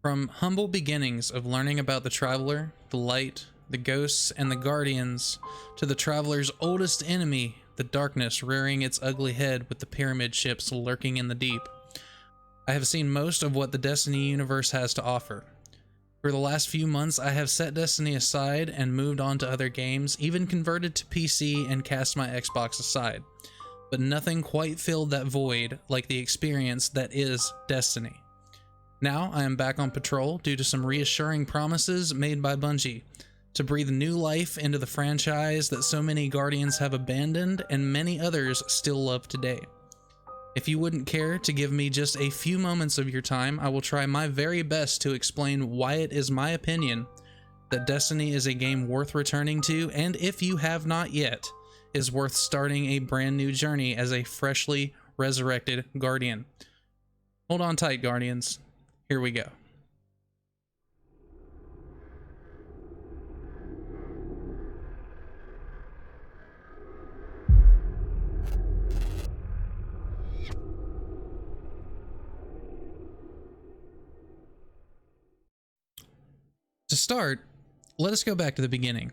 From humble beginnings of learning about the Traveler, the Light, the Ghosts, and the Guardians, to the Traveler's oldest enemy, the Darkness rearing its ugly head with the pyramid ships lurking in the deep, I have seen most of what the Destiny universe has to offer. For the last few months, I have set Destiny aside and moved on to other games, even converted to PC and cast my Xbox aside. But nothing quite filled that void like the experience that is Destiny. Now I am back on patrol due to some reassuring promises made by Bungie to breathe new life into the franchise that so many Guardians have abandoned and many others still love today. If you wouldn't care to give me just a few moments of your time, I will try my very best to explain why it is my opinion that Destiny is a game worth returning to, and if you have not yet, is worth starting a brand new journey as a freshly resurrected Guardian. Hold on tight, Guardians. Here we go. To start, let us go back to the beginning,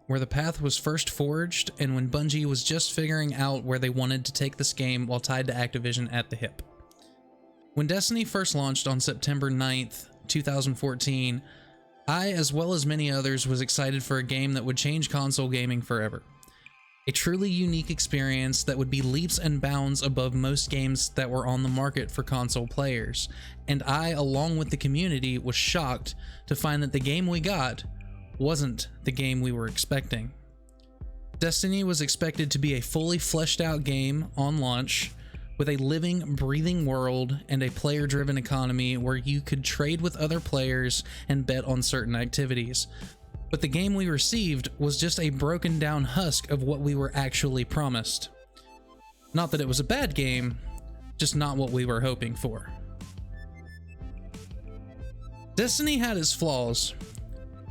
where the path was first forged and when Bungie was just figuring out where they wanted to take this game while tied to Activision at the hip. When Destiny first launched on September 9th, 2014, I, as well as many others, was excited for a game that would change console gaming forever. A truly unique experience that would be leaps and bounds above most games that were on the market for console players, and I, along with the community, was shocked to find that the game we got wasn't the game we were expecting. Destiny was expected to be a fully fleshed out game on launch, with a living, breathing world and a player-driven economy where you could trade with other players and bet on certain activities. But the game we received was just a broken down husk of what we were actually promised. Not that it was a bad game, just not what we were hoping for. Destiny had its flaws,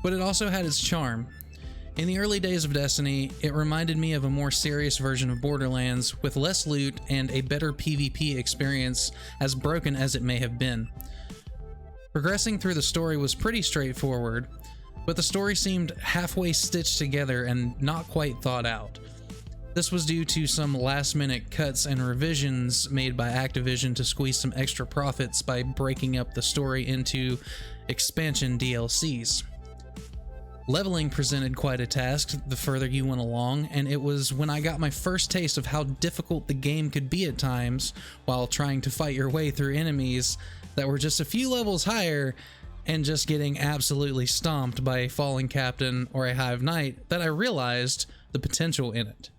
but it also had its charm. In the early days of Destiny, it reminded me of a more serious version of Borderlands with less loot and a better PvP experience, as broken as it may have been. Progressing through the story was pretty straightforward, but the story seemed halfway stitched together and not quite thought out. This was due to some last-minute cuts and revisions made by Activision to squeeze some extra profits by breaking up the story into expansion DLCs. Leveling presented quite a task the further you went along, and it was when I got my first taste of how difficult the game could be at times while trying to fight your way through enemies that were just a few levels higher and just getting absolutely stomped by a fallen captain or a hive knight that I realized the potential in it.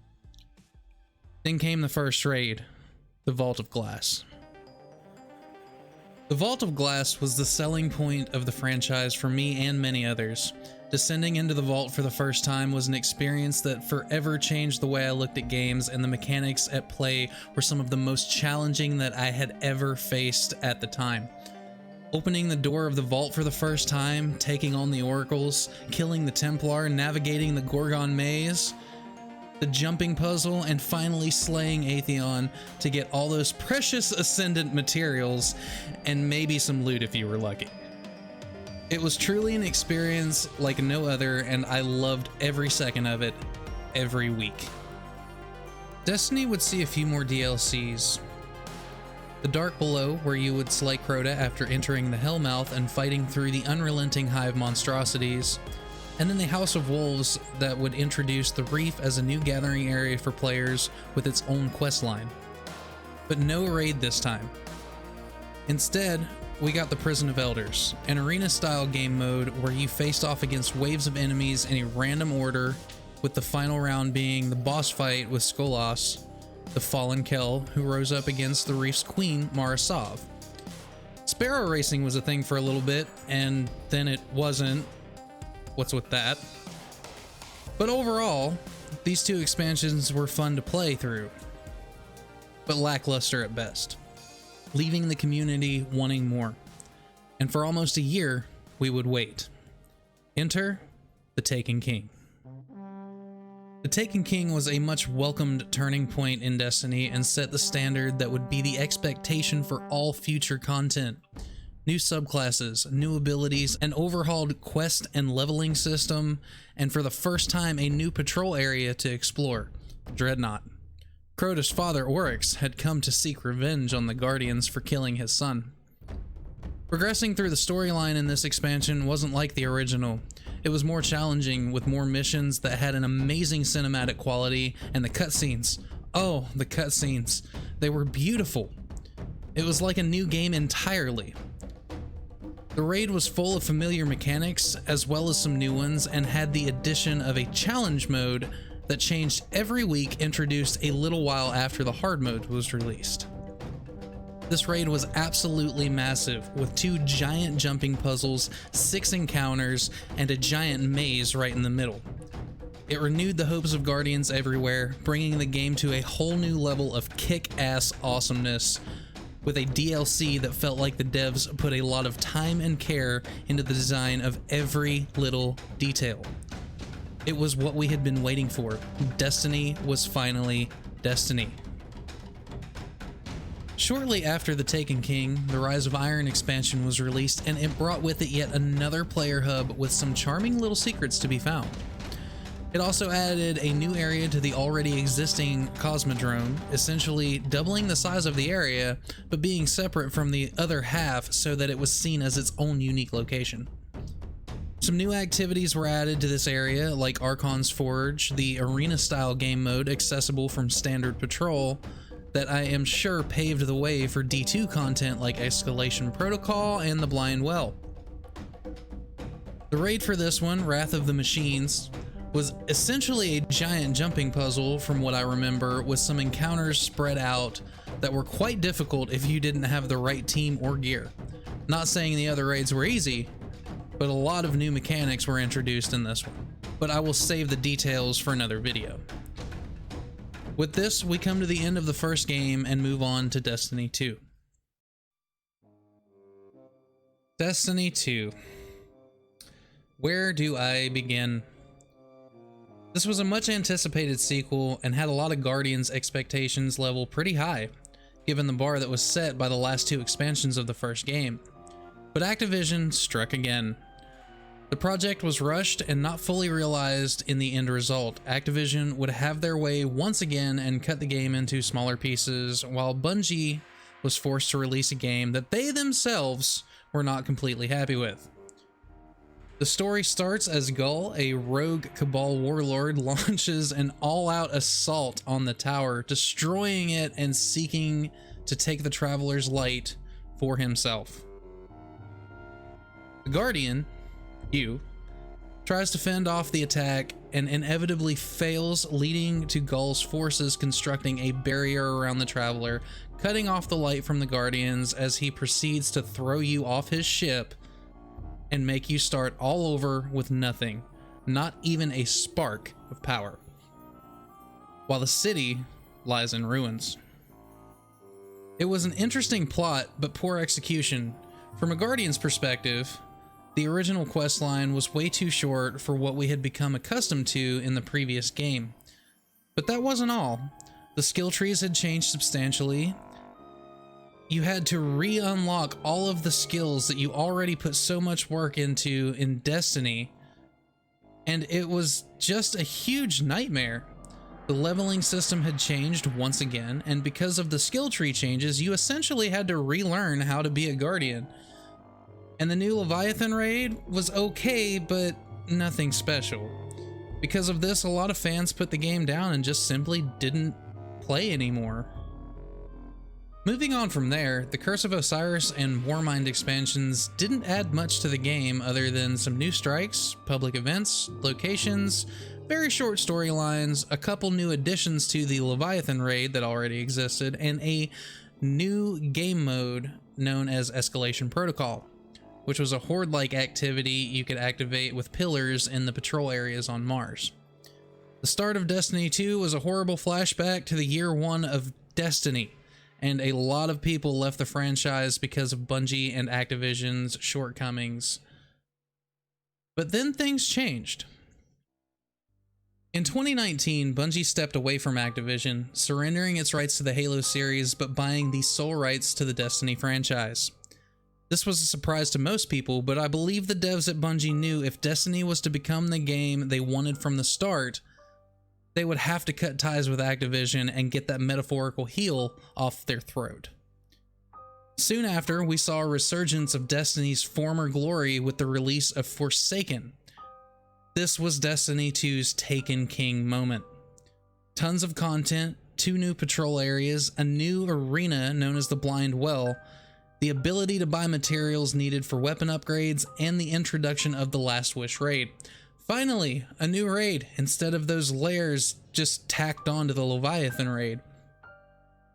Then came the first raid, the Vault of Glass. The Vault of Glass was the selling point of the franchise for me and many others. Descending into the vault for the first time was an experience that forever changed the way I looked at games, and the mechanics at play were some of the most challenging that I had ever faced at the time. Opening the door of the vault for the first time, taking on the oracles, killing the Templar, navigating the Gorgon maze, the jumping puzzle, and finally slaying Atheon to get all those precious Ascendant materials and maybe some loot if you were lucky. It was truly an experience like no other, and I loved every second of it, every week. Destiny would see a few more DLCs. The Dark Below, where you would slay Crota after entering the Hellmouth and fighting through the unrelenting hive monstrosities, and then the House of Wolves that would introduce the Reef as a new gathering area for players with its own questline. But no raid this time. Instead, we got the Prison of Elders, an arena-style game mode where you faced off against waves of enemies in a random order, with the final round being the boss fight with Skolas, the fallen Kel who rose up against the Reef's queen, Marasov. Sparrow racing was a thing for a little bit, and then it wasn't. What's with that? But overall, these two expansions were fun to play through, but lackluster at best, leaving the community wanting more. And for almost a year, we would wait. Enter the Taken King. The Taken King was a much welcomed turning point in Destiny and set the standard that would be the expectation for all future content. New subclasses, new abilities, an overhauled quest and leveling system, and for the first time a new patrol area to explore, Dreadnought. Crota's father, Oryx, had come to seek revenge on the Guardians for killing his son. Progressing through the storyline in this expansion wasn't like the original. It was more challenging, with more missions that had an amazing cinematic quality, and the cutscenes. Oh, the cutscenes. They were beautiful. It was like a new game entirely. The raid was full of familiar mechanics, as well as some new ones, and had the addition of a challenge mode that changed every week, introduced a little while after the hard mode was released. This raid was absolutely massive, with 2 giant jumping puzzles, 6 encounters, and a giant maze right in the middle. It renewed the hopes of Guardians everywhere, bringing the game to a whole new level of kick-ass awesomeness, with a DLC that felt like the devs put a lot of time and care into the design of every little detail. It was what we had been waiting for. Destiny was finally Destiny. Shortly after The Taken King, the Rise of Iron expansion was released, and it brought with it yet another player hub with some charming little secrets to be found. It also added a new area to the already existing Cosmodrome, essentially doubling the size of the area, but being separate from the other half so that it was seen as its own unique location. Some new activities were added to this area, like Archon's Forge, the arena-style game mode accessible from Standard Patrol, that I am sure paved the way for D2 content like Escalation Protocol and the Blind Well. The raid for this one, Wrath of the Machines, was essentially a giant jumping puzzle from what I remember, with some encounters spread out that were quite difficult if you didn't have the right team or gear. Not saying the other raids were easy, but a lot of new mechanics were introduced in this one. But I will save the details for another video. With this, we come to the end of the first game and move on to Destiny 2. Destiny 2. Where do I begin? This was a much anticipated sequel and had a lot of Guardians' expectations level pretty high, given the bar that was set by the last 2 expansions of the first game. But Activision struck again. The project was rushed and not fully realized in the end result. Activision would have their way once again and cut the game into smaller pieces, while Bungie was forced to release a game that they themselves were not completely happy with. The story starts as Gull, a rogue Cabal warlord, launches an all-out assault on the tower, destroying it and seeking to take the Traveler's Light for himself. The Guardian, Hugh, tries to fend off the attack and inevitably fails, leading to Gull's forces constructing a barrier around the Traveler, cutting off the light from the Guardians as he proceeds to throw you off his ship and make you start all over with nothing, not even a spark of power, while the city lies in ruins. It was an interesting plot, but poor execution. From a Guardian's perspective, the original questline was way too short for what we had become accustomed to in the previous game. But that wasn't all. The skill trees had changed substantially. You had to re-unlock all of the skills that you already put so much work into in Destiny, and it was just a huge nightmare. The leveling system had changed once again, and because of the skill tree changes, you essentially had to relearn how to be a Guardian. And the new Leviathan raid was okay, but nothing special. Because of this, a lot of fans put the game down and just simply didn't play anymore. Moving on from there, the Curse of Osiris and Warmind expansions didn't add much to the game other than some new strikes, public events, locations, very short storylines, a couple new additions to the Leviathan raid that already existed, and a new game mode known as Escalation Protocol, which was a horde-like activity you could activate with pillars in the patrol areas on Mars. The start of Destiny 2 was a horrible flashback to the year 1 of Destiny, and a lot of people left the franchise because of Bungie and Activision's shortcomings. But then things changed. In 2019, Bungie stepped away from Activision, surrendering its rights to the Halo series but buying the sole rights to the Destiny franchise. This was a surprise to most people, but I believe the devs at Bungie knew if Destiny was to become the game they wanted from the start, they would have to cut ties with Activision and get that metaphorical heel off their throat. Soon after, we saw a resurgence of Destiny's former glory with the release of Forsaken. This was Destiny 2's Taken King moment. Tons of content, 2 new patrol areas, a new arena known as the Blind Well, the ability to buy materials needed for weapon upgrades, and the introduction of the Last Wish raid. Finally, a new raid instead of those layers just tacked on to the Leviathan raid.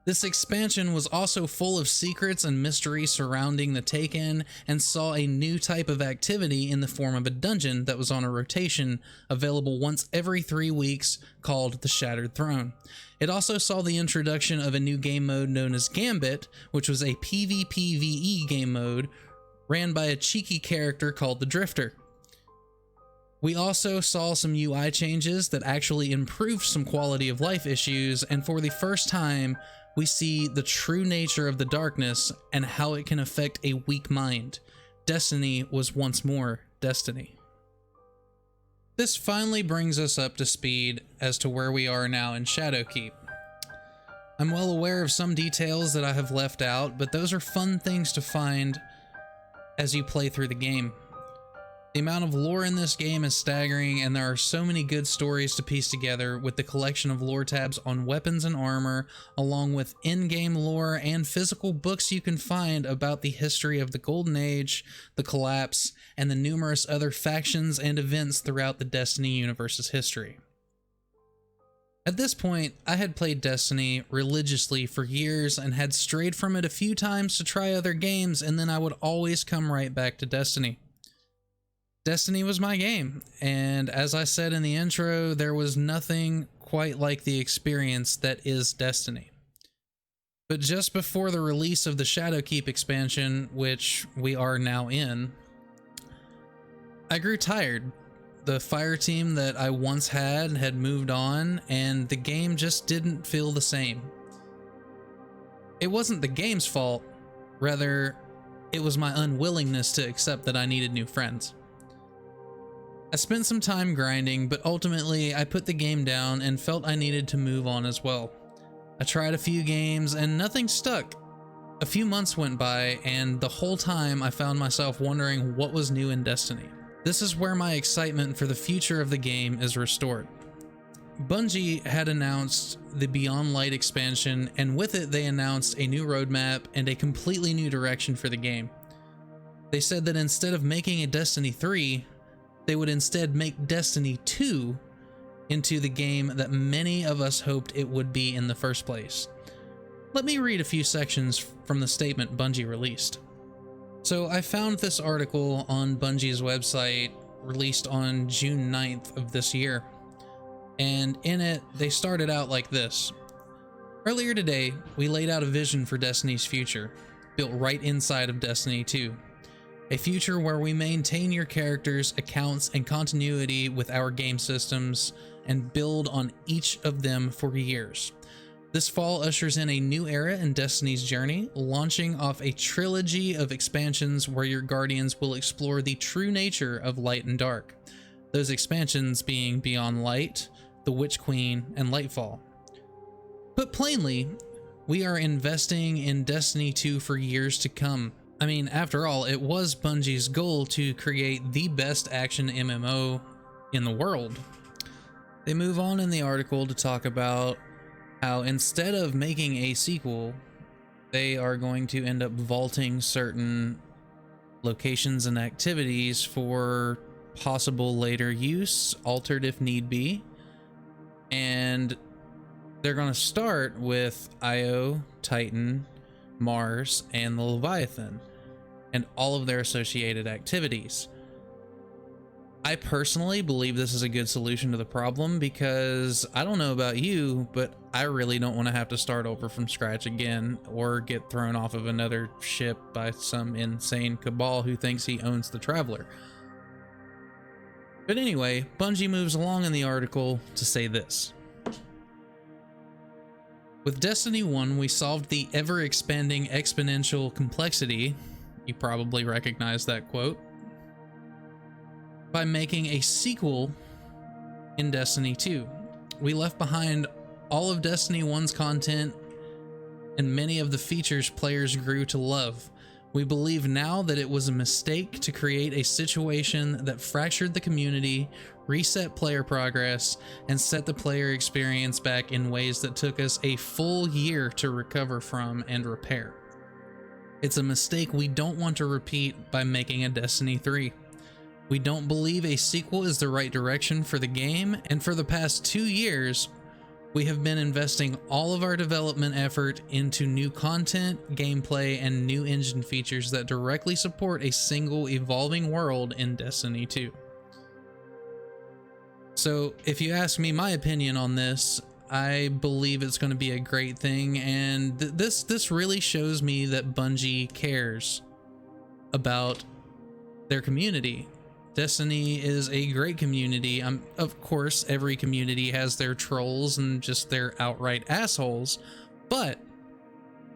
This expansion was also full of secrets and mystery surrounding the Taken, and saw a new type of activity in the form of a dungeon that was on a rotation, available once every 3 weeks, called the Shattered Throne. It also saw the introduction of a new game mode known as Gambit, which was a PvPvE game mode ran by a cheeky character called the Drifter. We also saw some UI changes that actually improved some quality of life issues, and for the first time, we see the true nature of the darkness and how it can affect a weak mind. Destiny was once more Destiny. This finally brings us up to speed as to where we are now in Shadowkeep. I'm well aware of some details that I have left out, but those are fun things to find as you play through the game. The amount of lore in this game is staggering, and there are so many good stories to piece together with the collection of lore tabs on weapons and armor, along with in-game lore and physical books you can find about the history of the Golden Age, the collapse, and the numerous other factions and events throughout the Destiny universe's history. At this point, I had played Destiny religiously for years and had strayed from it a few times to try other games, and then I would always come right back to Destiny. Destiny was my game, and as I said in the intro, there was nothing quite like the experience that is Destiny. But just before the release of the Shadowkeep expansion, which we are now in, I grew tired. The fire team that I once had moved on, and the game just didn't feel the same. It wasn't the game's fault, rather, it was my unwillingness to accept that I needed new friends. I spent some time grinding, but ultimately I put the game down and felt I needed to move on as well. I tried a few games and nothing stuck. A few months went by, and the whole time I found myself wondering what was new in Destiny. This is where my excitement for the future of the game is restored. Bungie had announced the Beyond Light expansion, and with it they announced a new roadmap and a completely new direction for the game. They said that instead of making a Destiny 3, they would instead make Destiny 2 into the game that many of us hoped it would be in the first place. Let me read a few sections from the statement Bungie released. So I found this article on Bungie's website released on June 9th of this year, and in it they started out like this. Earlier today, we laid out a vision for Destiny's future, built right inside of Destiny 2. A future where we maintain your characters, accounts, and continuity with our game systems and build on each of them for years. This fall ushers in a new era in Destiny's journey, launching off a trilogy of expansions where your Guardians will explore the true nature of light and dark. Those expansions being Beyond Light, the Witch Queen, and Lightfall. Put plainly, we are investing in Destiny 2 for years to come. I mean, after all, it was Bungie's goal to create the best action MMO in the world. They move on in the article to talk about how instead of making a sequel, they are going to end up vaulting certain locations and activities for possible later use, altered if need be. And they're going to start with Io, Titan, Mars, and the Leviathan, and all of their associated activities. I personally believe this is a good solution to the problem because I don't know about you, but I really don't want to have to start over from scratch again or get thrown off of another ship by some insane cabal who thinks he owns the Traveler. But anyway, Bungie moves along in the article to say this. With Destiny 1, we solved the ever-expanding exponential complexity, You probably recognize that quote. By making a sequel in Destiny 2. We left behind all of Destiny 1's content and many of the features players grew to love. We believe now that it was a mistake to create a situation that fractured the community, reset player progress, and set the player experience back in ways that took us a full year to recover from and repair. It's a mistake we don't want to repeat by making a Destiny 3. We don't believe a sequel is the right direction for the game, and for the past 2 years, we have been investing all of our development effort into new content, gameplay, and new engine features that directly support a single evolving world in Destiny 2. So, if you ask me my opinion on this, I believe it's going to be a great thing, and this really shows me that Bungie cares about their community. Destiny is a great community. Of course, every community has their trolls and just their outright assholes, but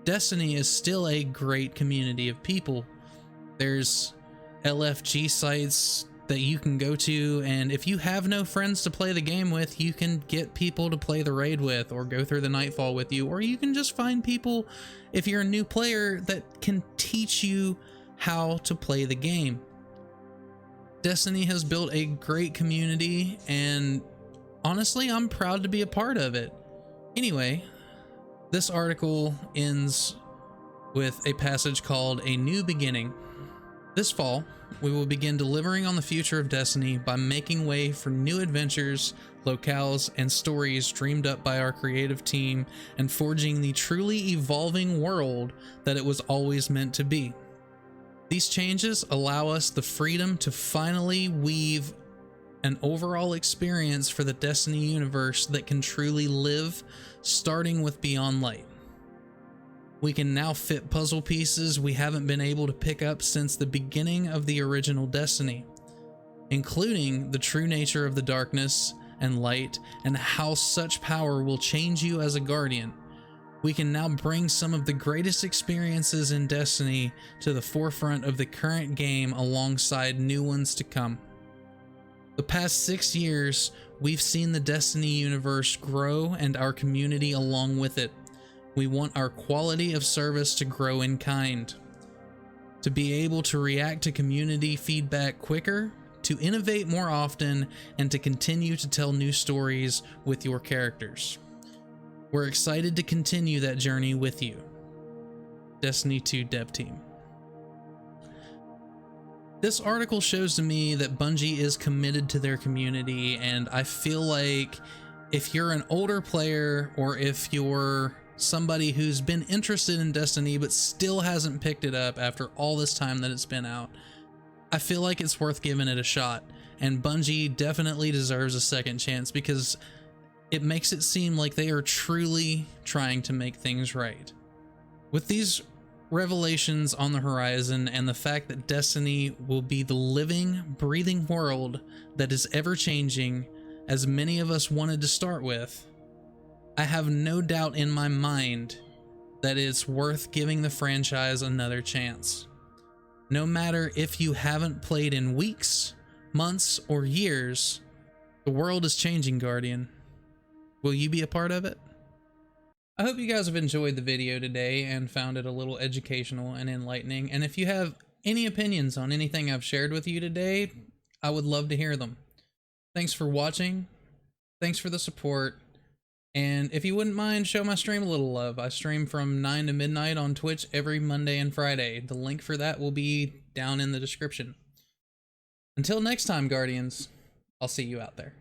Destiny is still a great community of people. There's LFG sites that you can go to, and if you have no friends to play the game with, you can get people to play the raid with or go through the Nightfall with you, or you can just find people, if you're a new player, that can teach you how to play the game. Destiny has built a great community, and honestly, I'm proud to be a part of it. Anyway, this article ends with a passage called A New Beginning. This fall, we will begin delivering on the future of Destiny by making way for new adventures, locales, and stories dreamed up by our creative team and forging the truly evolving world that it was always meant to be. These changes allow us the freedom to finally weave an overall experience for the Destiny universe that can truly live, starting with Beyond Light. We can now fit puzzle pieces we haven't been able to pick up since the beginning of the original Destiny, including the true nature of the darkness and light and how such power will change you as a guardian. We can now bring some of the greatest experiences in Destiny to the forefront of the current game alongside new ones to come. The past 6 years, we've seen the Destiny universe grow and our community along with it. We want our quality of service to grow in kind, to be able to react to community feedback quicker, to innovate more often, and to continue to tell new stories with your characters. We're excited to continue that journey with you. Destiny 2 Dev Team. This article shows to me that Bungie is committed to their community, and I feel like if you're an older player or if you're somebody who's been interested in Destiny but still hasn't picked it up after all this time that it's been out, I feel like it's worth giving it a shot, and Bungie definitely deserves a second chance because it makes it seem like they are truly trying to make things right. With these revelations on the horizon and the fact that Destiny will be the living, breathing world that is ever changing, as many of us wanted to start with, I have no doubt in my mind that it's worth giving the franchise another chance. No matter if you haven't played in weeks, months, or years, the world is changing, Guardian. Will you be a part of it? I hope you guys have enjoyed the video today and found it a little educational and enlightening. And if you have any opinions on anything I've shared with you today, I would love to hear them. Thanks for watching. Thanks for the support. And if you wouldn't mind, show my stream a little love. I stream from 9 to midnight on Twitch every Monday and Friday. The link for that will be down in the description. Until next time, Guardians, I'll see you out there.